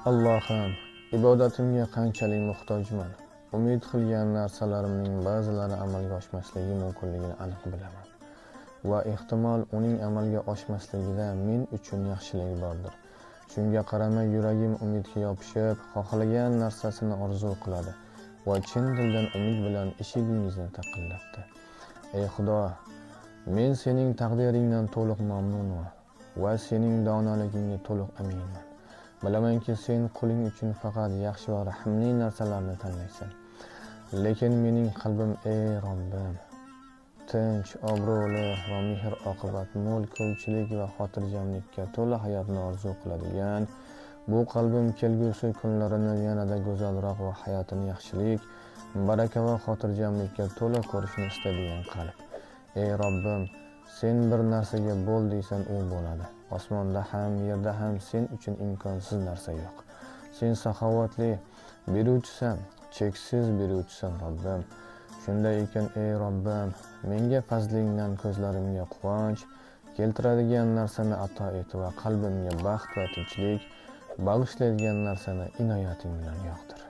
Allohim, ibodatimga qanchalik muhtojman. Umid qilgan narsalarimning ba'zilari amalga oshmasligi mumkinligini aniq bilaman. Va ehtimol uning amalga oshmasligida men uchun yaxshilik bordir. Shunga qaramay yuragim umidga yopishib, xohlagan narsasini orzu qiladi va chin dildan umid bilan eshigingizni taqillatdi. Ey Xudo, men sening taqdiringdan to'liq mamnunman va sening donoligingga to'liq aminman. Bilamanki, sen quling uchun faqat yaxshi va rahimli narsalarni tanlaysan. Lekin mening qalbim, ey Robbim, tinch, obro'li va mehr-oqibat, mulk-ko'lchilik va xotirjamlikka to'la hayotni orzu qiladigan, bu qalbim kelgusi kunlarini yanada go'zalroq va hayotini yaxshilik, baraka va xotirjamlikka to'la ko'rishni istaydigan qalb. Ey Robbim, sen bir narsaga bo'l deysan, u bo'ladi. Osmonda ham, yerda ham sen uchun imkonsiz narsa yo'q. Sen saxovatli beruvchisan, cheksiz beruvchisan, Robbim. Shunday ekan, ey Robbim, menga fazlingdan ko'zlarimga quvonch keltiradigan narsani ato et va qalbimga baxt va tinchlik bag'ishlaydigan narsani inoyating bilan yoqtir.